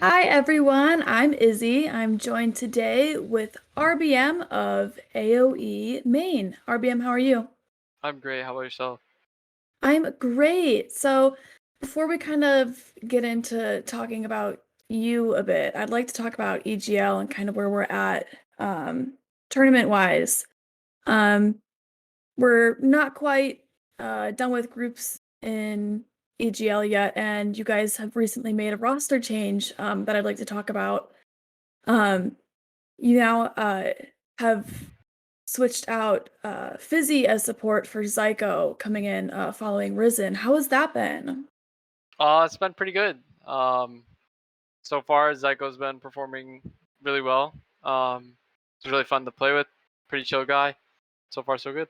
Hi everyone, I'm Izzy. I'm joined today with RBM of AOE Maine. RBM, how are you? I'm great. How about yourself? I'm great. So, before we kind of get into talking about you a bit, I'd like to talk about EGL and kind of where we're at tournament wise. Um, we're not quite done with groups in EGL yet, and you guys have recently made a roster change that I'd like to talk about. Um, You now have switched out Fizzi as support for Zyko coming in following Risen. How has that been? It's been pretty good. So far, Zyko's been performing really well. It's really fun to play with. Pretty chill guy. So far, so good.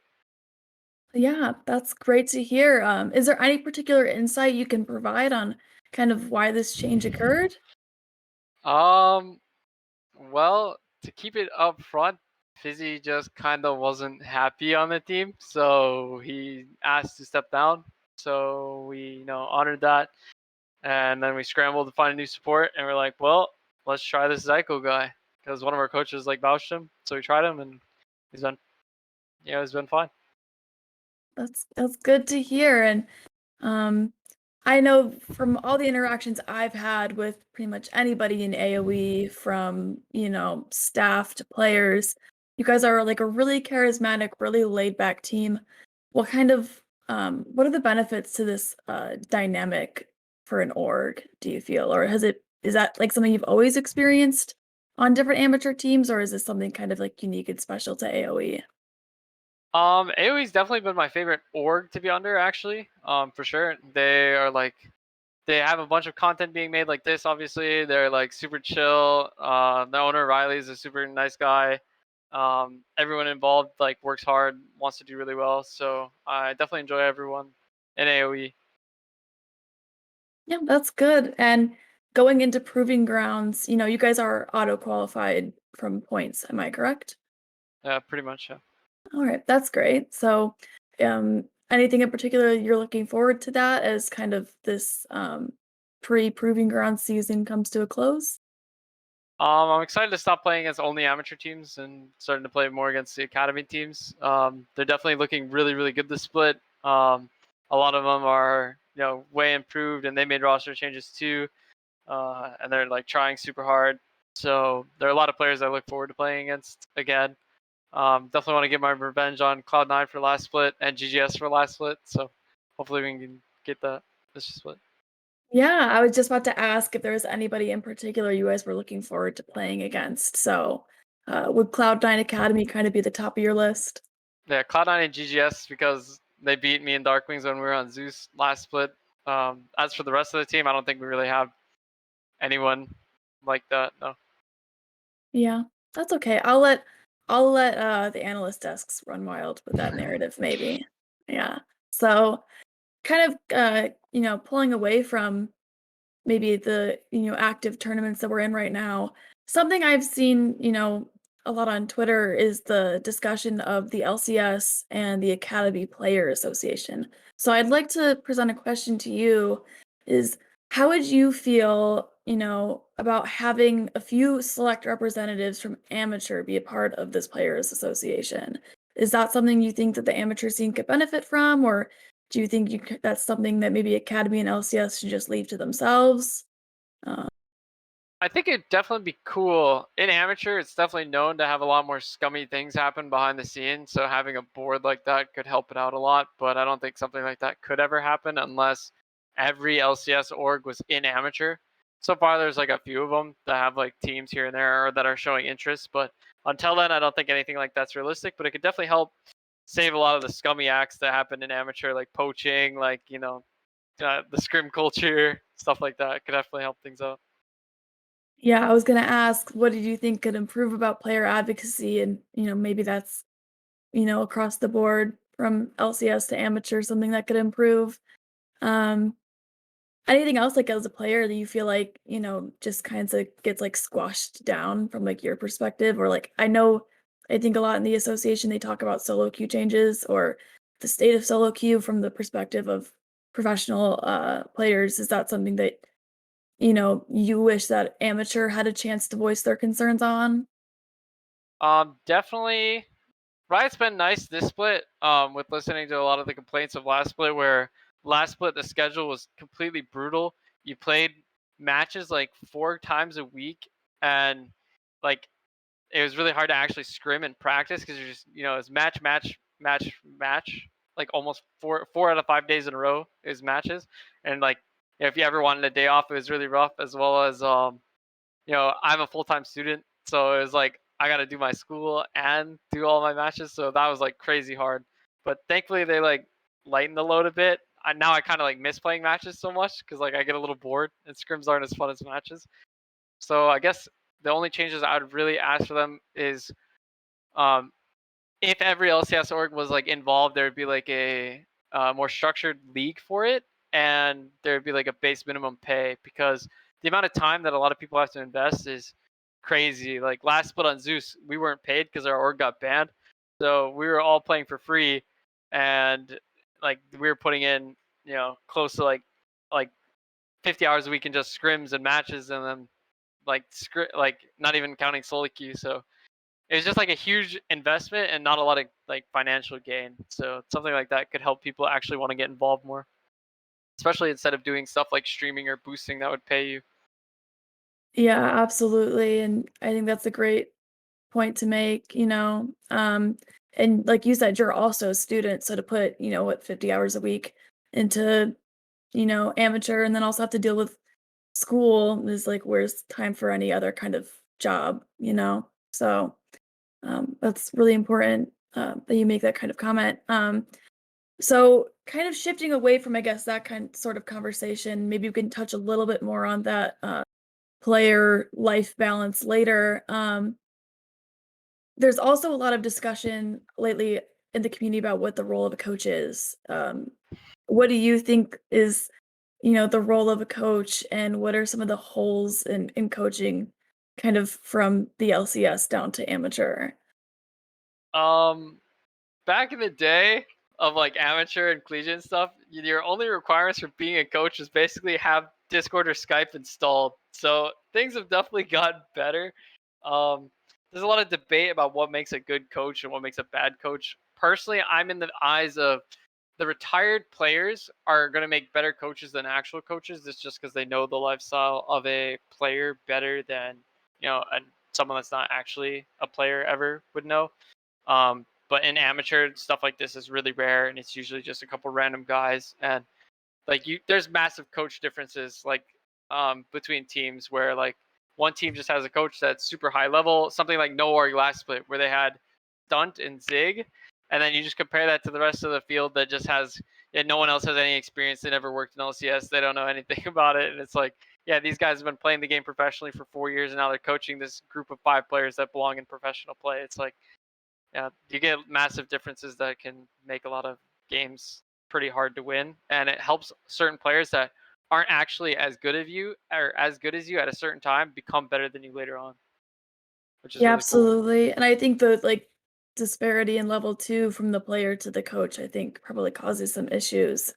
Yeah, that's great to hear. Is there any particular insight you can provide on kind of why this change occurred? Um, well, to keep it up front, Fizzy just kind of wasn't happy on the team, so he asked to step down. So we honored that, and then we scrambled to find a new support, and we're like, well, let's try this Zyko guy because one of our coaches like vouched him, so we tried him, and he's been it's been fine. That's good to hear. And um, I know from all the interactions I've had with pretty much anybody in AoE, from staff to players, you guys are like a really charismatic, really laid back team. What are the benefits to this dynamic for an org, do you feel? Or is that like something you've always experienced on different amateur teams, or is this something kind of like unique and special to AoE? AOE's definitely been my favorite org to be under, actually. For sure. They have a bunch of content being made like this. Obviously, they're like super chill. The owner Riley is a super nice guy. Everyone involved like works hard, wants to do really well. So I definitely enjoy everyone in AOE. Yeah, that's good. And going into proving grounds, you guys are auto qualified from points, am I correct? Yeah, pretty much. Yeah. All right, that's great. So, anything in particular you're looking forward to that as kind of this pre-proving ground season comes to a close? I'm excited to stop playing against only amateur teams and starting to play more against the academy teams. They're definitely looking really, really good this split. A lot of them are, way improved, and they made roster changes too, and they're like trying super hard. So there are a lot of players I look forward to playing against again. Definitely want to get my revenge on Cloud9 for last split and GGS for last split. So hopefully we can get that this split. Yeah, I was just about to ask if there was anybody in particular you guys were looking forward to playing against. So, would Cloud9 Academy kind of be the top of your list? Yeah, Cloud9 and GGS because they beat me and Darkwings when we were on Zeus last split. As for the rest of the team, I don't think we really have anyone like that. No. Yeah, that's okay. I'll let the analyst desks run wild with that narrative, maybe. Yeah. So kind of pulling away from maybe the active tournaments that we're in right now, something I've seen a lot on Twitter is the discussion of the LCS and the Academy Player Association. So I'd like to present a question to you: is how would you feel about having a few select representatives from amateur be a part of this players association? Is that something you think that the amateur scene could benefit from, or do you think that's something that maybe Academy and LCS should just leave to themselves? Uh, I think it'd definitely be cool. In amateur, it's definitely known to have a lot more scummy things happen behind the scenes. So having a board like that could help it out a lot. But I don't think something like that could ever happen unless every LCS org was in amateur. So far, there's like a few of them that have like teams here and there or that are showing interest. But until then, I don't think anything like that's realistic. But it could definitely help save a lot of the scummy acts that happen in amateur, like poaching, like the scrim culture, stuff like that. It could definitely help things out. yeah, I was gonna ask, what did you think could improve about player advocacy? And, maybe that's, across the board from LCS to amateur, something that could improve. Um, Anything else, like as a player, that you feel like, just kind of gets like squashed down from like your perspective? Or like, I think a lot in the association, they talk about solo queue changes or the state of solo queue from the perspective of professional players. Is that something that you wish that amateur had a chance to voice their concerns on? Definitely. Riot's been nice this split. With listening to a lot of the complaints of last split, where last split the schedule was completely brutal. You played matches like 4 times a week, and like it was really hard to actually scrim and practice because you're just it's match, match, match, match. Like almost four out of 5 days in a row is matches, and like if you ever wanted a day off, it was really rough. As well as I'm a full time student, so it was like I got to do my school and do all my matches, so that was like crazy hard. But thankfully, they like lightened the load a bit. Now I kind of like miss playing matches so much because like I get a little bored and scrims aren't as fun as matches. So I guess the only changes I would really ask for them is um, if every LCS org was like involved, there would be like a more structured league for it, and there would be like a base minimum pay because the amount of time that a lot of people have to invest is crazy. Like last split on Zeus, we weren't paid because our org got banned, so we were all playing for free, and like we were putting in close to like 50 hours a week in just scrims and matches, and then like not even counting solo queue. So it was just like a huge investment and not a lot of like financial gain. So something like that could help people actually want to get involved more, especially instead of doing stuff like streaming or boosting that would pay you. Yeah, absolutely, and I think that's a great point to make, and like you said, you're also a student, so to put, what, 50 hours a week into, amateur and then also have to deal with school is like, where's time for any other kind of job, you know? So, that's really important, that you make that kind of comment. So kind of shifting away from, I guess, that sort of conversation, maybe we can touch a little bit more on that, player life balance later. There's also a lot of discussion lately in the community about what the role of a coach is. What do you think is, the role of a coach, and what are some of the holes in coaching kind of from the LCS down to amateur? Um, Back in the day of like amateur and collegiate and stuff, your only requirements for being a coach is basically have Discord or Skype installed. So things have definitely gotten better. Um, there's a lot of debate about what makes a good coach and what makes a bad coach. Personally, I'm in the eyes of the retired players are going to make better coaches than actual coaches. This just because they know the lifestyle of a player better than someone that's not actually a player ever would know. But in amateur stuff like this is really rare, and it's usually just a couple random guys. And like there's massive coach differences like between teams where like one team just has a coach that's super high level, something like No Org last split where they had Stunt and Zig, and then you just compare that to the rest of the field that just has no one else has any experience. They never worked in LCS. They don't know anything about it, and it's like yeah, these guys have been playing the game professionally for 4 years, and now they're coaching this group of 5 players that belong in professional play. It's like yeah, you get massive differences that can make a lot of games pretty hard to win, and it helps certain players that aren't actually as good of you or as good as you at a certain time become better than you later on, which is Yeah, really cool. absolutely. And I think the like disparity in level two from the player to the coach, I think probably causes some issues.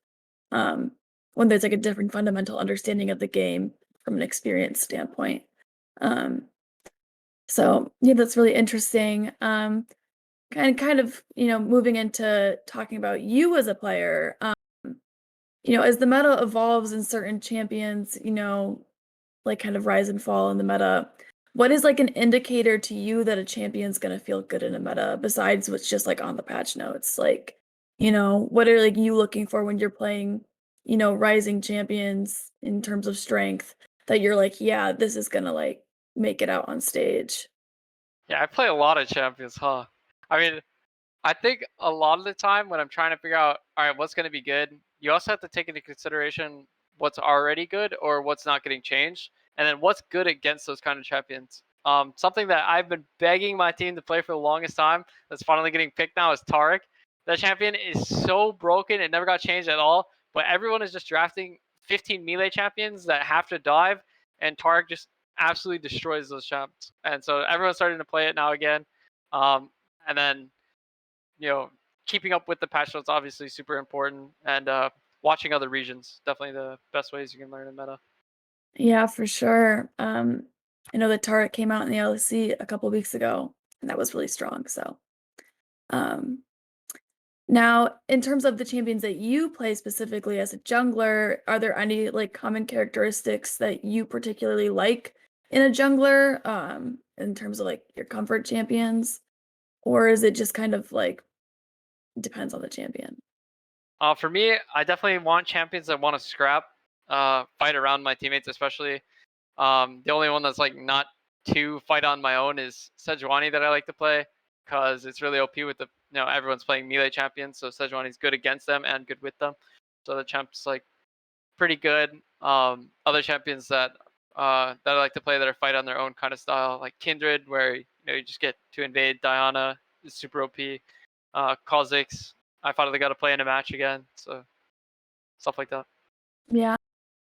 Um, when there's like a different fundamental understanding of the game from an experience standpoint. Um, so yeah, that's really interesting. Kind of, moving into talking about you as a player, as the meta evolves and certain champions, like kind of rise and fall in the meta, what is like an indicator to you that a champion's gonna feel good in a meta besides what's just like on the patch notes? Like, what are like you looking for when you're playing, rising champions in terms of strength that you're like, yeah, this is gonna like make it out on stage? Yeah, I play a lot of champions, huh? I mean, I think a lot of the time when I'm trying to figure out, all right, what's going to be good, you also have to take into consideration what's already good or what's not getting changed, and then what's good against those kind of champions. Something that I've been begging my team to play for the longest time that's finally getting picked now is Tarek. That champion is so broken; it never got changed at all. But everyone is just drafting 15 melee champions that have to dive, and Tarek just absolutely destroys those champs. And so everyone's starting to play it now again. And then you know, keeping up with the patch notes obviously super important, and watching other regions definitely the best ways you can learn in meta. Yeah, for sure. I know that Tara came out in the LEC a couple weeks ago, and that was really strong. So, um, now in terms of the champions that you play specifically as a jungler, are there any like common characteristics that you particularly like in a jungler? In terms of like your comfort champions, or is it just kind of like depends on the champion? For me, I definitely want champions that want to scrap, fight around my teammates, especially. The only one that's like not to fight on my own is Sejuani that I like to play because it's really OP with the everyone's playing melee champions, so Sejuani's good against them and good with them. So the champ's like pretty good. Other champions that I like to play that are fight on their own kind of style, like Kindred, where you just get to invade Diana, is super OP. Kha'Zix, I finally got to play in a match again, so stuff like that. Yeah.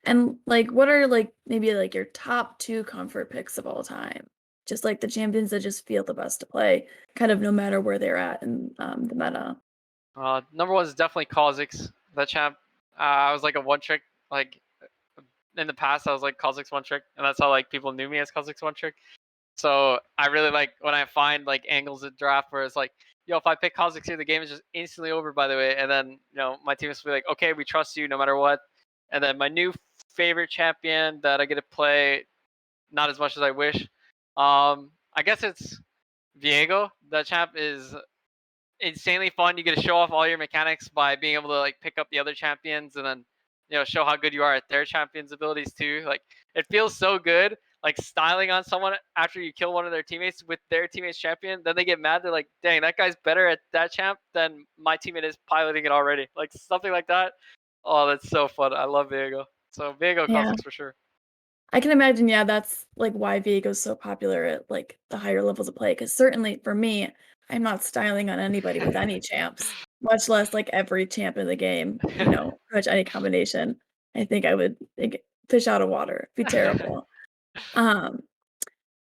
And, like, what are, like, maybe, like, your top 2 comfort picks of all time? Just, like, the champions that just feel the best to play, kind of no matter where they're at in, the meta. Number one is definitely Kha'Zix. That champ, I was like a one trick. Like in the past, I was like Kha'Zix one trick, and that's how like people knew me as Kha'Zix one trick. So I really like when I find like angles in draft where it's like, yo, if I pick Kha'Zix here, the game is just instantly over. By the way, and then my teammates will be like, okay, we trust you no matter what. And then my new favorite champion that I get to play, not as much as I wish. I guess it's Viego. That champ is insanely fun. You get to show off all your mechanics by being able to like pick up the other champions and then show how good you are at their champions' abilities too. Like it feels so good, like styling on someone after you kill one of their teammates with their teammate's champion. Then they get mad. They're like, "Dang, that guy's better at that champ than my teammate is piloting it already." Like something like that. Oh, that's so fun. I love Viego. So Viego Yeah. Kha'Zix for sure. I can imagine, yeah, that's, like, why Viego's so popular at, like, the higher levels of play. Because certainly for me, I'm not styling on anybody with any champs, much less, like, every champ in the game, pretty much any combination. I think I would, like, fish out of water, be terrible. Um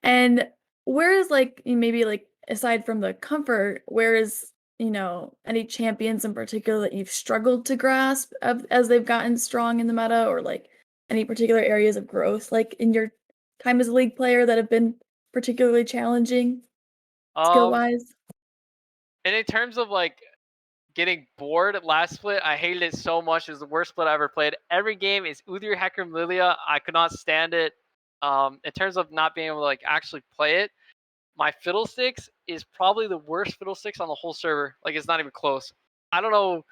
And where is like maybe like aside from the comfort, where is, any champions in particular that you've struggled to grasp as they've gotten strong in the meta or like any particular areas of growth like in your time as a league player that have been particularly challenging skill um, wise? and in terms of like getting bored last split, I hated it so much. It was the worst split I ever played. Every game is Udyr Hecarim Lilia. I could not stand it. In terms of not being able to like actually play it, my Fiddlesticks is probably the worst Fiddlesticks on the whole server. Like it's not even close. I don't know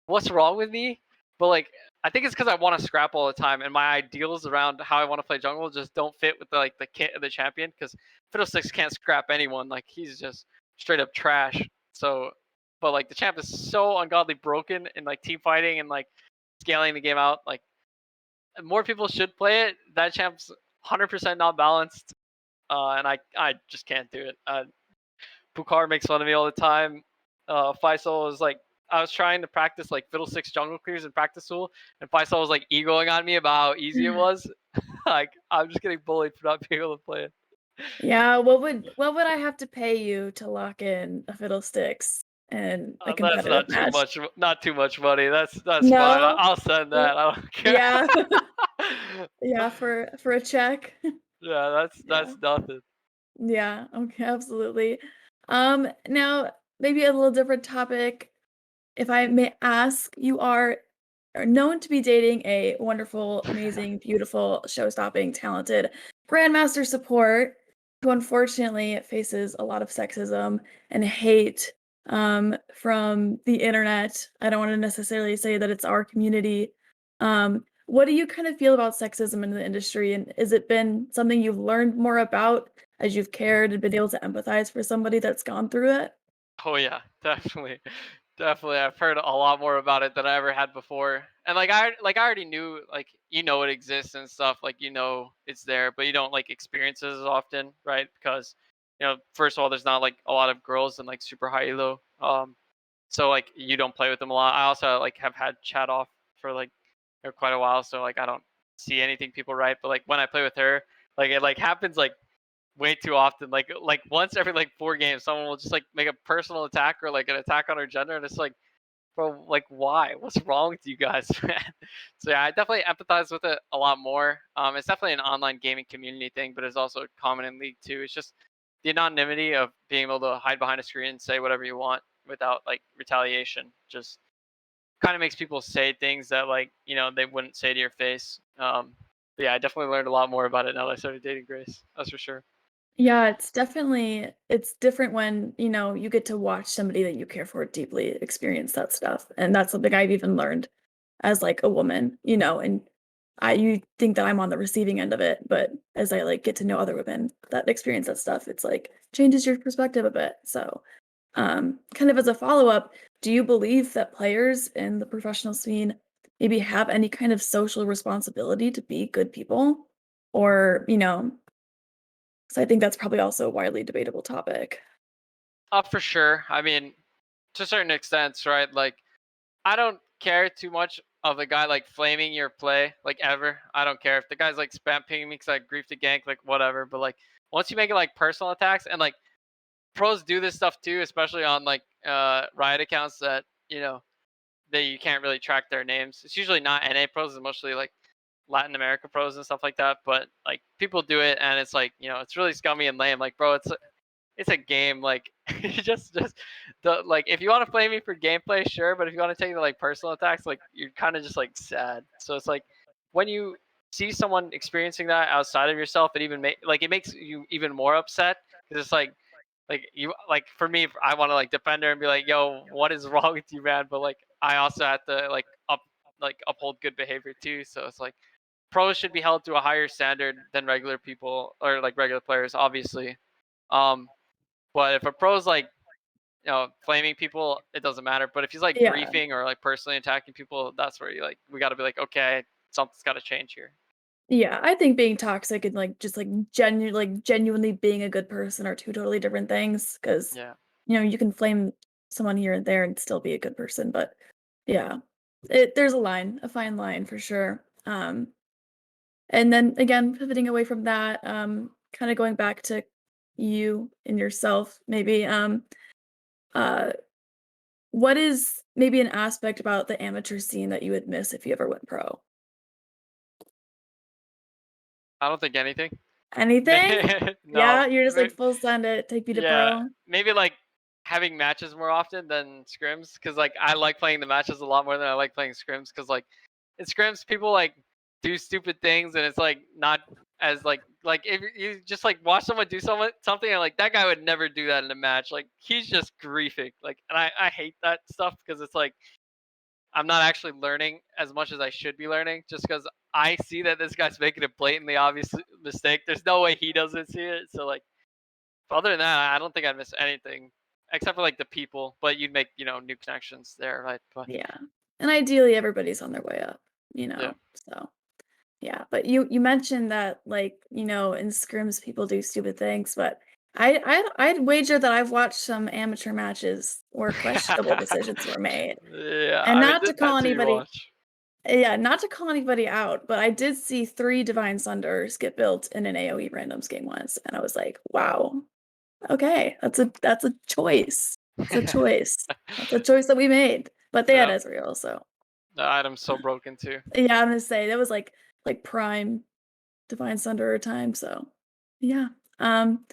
what's wrong with me, but like I think it's because I want to scrap all the time, and my ideals around how I want to play jungle just don't fit with the kit of the champion. Because Fiddlesticks can't scrap anyone. Like he's just straight up trash. So, but like the champ is so ungodly broken in like team fighting and like scaling the game out. Like more people should play it. That champ's 100% not balanced, and I just can't do it. Pukar makes fun of me all the time. Faisal is like, I was trying to practice like Fiddlesticks jungle clears in practice tool, and Faisal was like egoing on me about how easy it was. Like I'm just getting bullied for not being able to play it. Yeah, what would I have to pay you to lock in a fiddlesticks in a That's competitive match? not too much money. That's fine. No? I'll send Uh, that. I don't care. yeah. Yeah, for a check. Yeah, Yeah. that's nothing. Yeah, okay, absolutely. Now maybe a little different topic. If I may ask, are known to be dating a wonderful, amazing, beautiful, show-stopping, talented grandmaster support who unfortunately faces a lot of sexism and hate from the internet. I don't want to necessarily say that it's our community. What do you kind of feel about sexism in the industry, and has it been something you've learned more about as you've cared and been able to empathize for somebody that's gone through it? Oh yeah, definitely. Definitely. I've heard a lot more about it than I ever had before. And like I already knew like it exists and stuff, like it's there, but you don't like experience it as often, right? Because first of all there's not like a lot of girls in like super high elo. So like you don't play with them a lot. I also like have had chat off for like quite a while, so like I don't see anything people write, but like when I play with her, like it like happens like way too often. Like once every like 4 games, someone will just like make a personal attack or like an attack on her gender, and it's like, bro, like, why? What's wrong with you guys, man? So yeah, I definitely empathize with it a lot more. It's definitely an online gaming community thing, but it's also common in League too. It's just the anonymity of being able to hide behind a screen and say whatever you want without like retaliation. Just kind of makes people say things that like they wouldn't say to your face. But yeah, I definitely learned a lot more about it now that I started dating Grace. That's for sure. Yeah, it's different when, you get to watch somebody that you care for deeply experience that stuff, and that's something I've even learned as, like, a woman, and you think that I'm on the receiving end of it, but as I, like, get to know other women that experience that stuff, it's, like, changes your perspective a bit, so, kind of as a follow-up, do you believe that players in the professional scene maybe have any kind of social responsibility to be good people? Or, 'cause I think that's probably also a widely debatable topic. For sure. I mean, to certain extents, right? Like, I don't care too much of the guy like flaming your play, like ever. I don't care if the guy's like spam pinging me because I grief to gank, like whatever. But like, once you make it like personal attacks, and like pros do this stuff too, especially on like Riot accounts that that you can't really track their names. It's usually not NA pros; it's mostly like Latin America pros and stuff like that. But like people do it, and it's like it's really scummy and lame. Like, bro, it's a game. Like, just the like if you want to play me for gameplay, sure. But if you want to take the like personal attacks, like you're kind of just like sad. So it's like when you see someone experiencing that outside of yourself, it even like it makes you even more upset because it's like you like for me, I want to like defend her and be like, "Yo, what is wrong with you, man?" But like I also have to like uphold good behavior too. So it's like pros should be held to a higher standard than regular people or like regular players, obviously. Um, but if a pro's like flaming people, it doesn't matter. But if he's like Yeah. griefing or like personally attacking people, that's where you like we got to be like, okay, something's got to change here. Yeah, I think being toxic and, like, just, genuinely being a good person are 2 totally different things. Because Yeah. you can flame someone here and there and still be a good person, but yeah. There's a fine line for sure. And then again, pivoting away from that, kinda going back to you and yourself, maybe, uh, what is maybe an aspect about the amateur scene that you would miss if you ever went pro? I don't think anything. Anything? No. Yeah, you're just like, "Full send it, take me to Yeah, pro." maybe like having matches more often than scrims because like I like playing the matches a lot more than I like playing scrims because like in scrims people like do stupid things and it's like not as like if you just like watch someone do something and like that guy would never do that in a match like he's just griefing like and I hate that stuff because it's like I'm not actually learning as much as I should be learning just because I see that this guy's making a blatantly obvious mistake. There's no way he doesn't see it. So like other than that, I don't think I'd miss anything except for like the people. But you'd make new connections there, right? But Yeah, and ideally, everybody's on their way up, yeah, so, yeah, but you mentioned that, like, in scrims, people do stupid things, but I'd wager that I've watched some amateur matches where questionable decisions were made, yeah. and I mean, not it to call depends who you anybody watch. yeah, not to call anybody out, but I did see 3 Divine Sunders get built in an AOE randoms game once, and I was like, "Wow, okay, that's a choice. It's a choice. That's a choice that we made." But they had Yeah, Ezreal, so the item's so broken too. yeah, I'm gonna say that was like prime Divine Sunder time, so yeah. Um,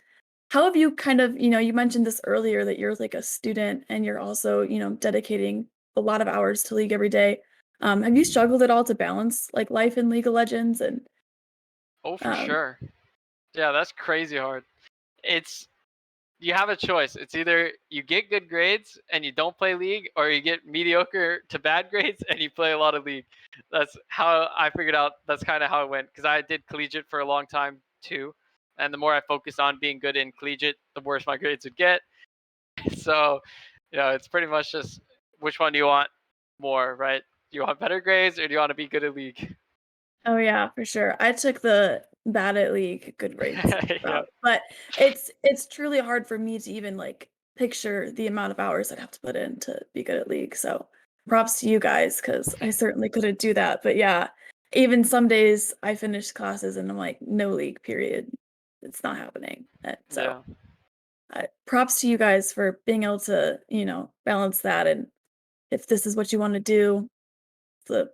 how have you kind of you mentioned this earlier that you're like a student and you're also, dedicating a lot of hours to League every day. Have you struggled at all to balance like life in League of Legends and Oh, for um sure. Yeah, that's crazy hard. It's you have a choice. It's either you get good grades and you don't play League, or you get mediocre to bad grades and you play a lot of League. That's how I figured out. That's kind of how it went because I did collegiate for a long time too. And the more I focused on being good in collegiate, the worse my grades would get. So, it's pretty much just which one do you want more, right? Do you want better grades or do you want to be good at League? Oh yeah, for sure. I took the bad at league, good grades Yeah, route, but it's truly hard for me to even like picture the amount of hours I'd have to put in to be good at league. So props to you guys because I certainly couldn't do that. But yeah, even some days I finish classes and I'm like, no league, period. It's not happening. So yeah, props to you guys for being able to, balance that and if this is what you want to do, the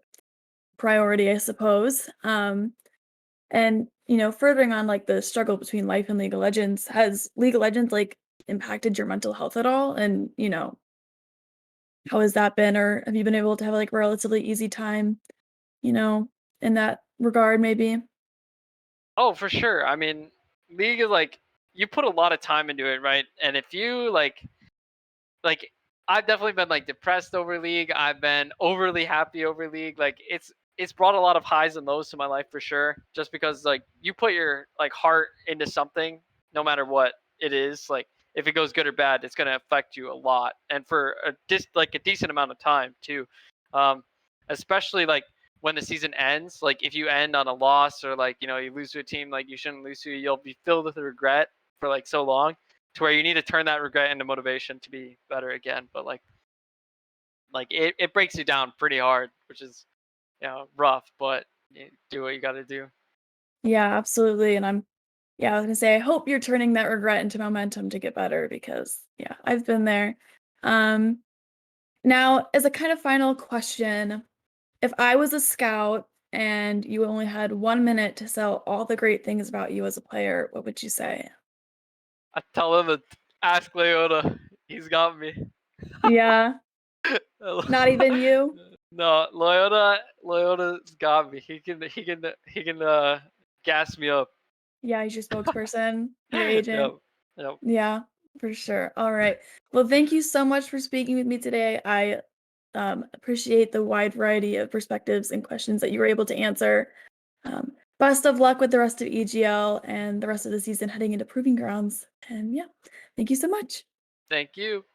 priority, I suppose. And furthering on like the struggle between life and League of Legends, has League of Legends like impacted your mental health at all? And how has that been? Or have you been able to have like a relatively easy time, you know, in that regard, maybe? Oh, for sure. I mean, League is like you put a lot of time into it, right? And if you like I've definitely been like depressed over League. I've been overly happy over League. Like it's brought a lot of highs and lows to my life for sure. Just because like you put your like heart into something, no matter what it is, like if it goes good or bad, it's gonna affect you a lot, and for like a decent amount of time too. Um, Especially like when the season ends, like if you end on a loss or like you lose to a team like you shouldn't lose to, you'll be filled with regret for like so long to where you need to turn that regret into motivation to be better again. But like it breaks you down pretty hard, which is rough, but you do what you got to do. Yeah, absolutely. And yeah, I was gonna say, I hope you're turning that regret into momentum to get better because, yeah, I've been there. Um, Now, as a kind of final question, if I was a scout and you only had 1 minute to sell all the great things about you as a player, what would you say? I tell him to ask Leota. He's got me. Yeah, not even you? No, Leota's got me. He can gas me up. Yeah, he's your spokesperson, your agent. Yep. Yep. Yeah, for sure. All right. Well, thank you so much for speaking with me today. I appreciate the wide variety of perspectives and questions that you were able to answer. Best of luck with the rest of EGL and the rest of the season heading into Proving Grounds. And yeah, thank you so much. Thank you.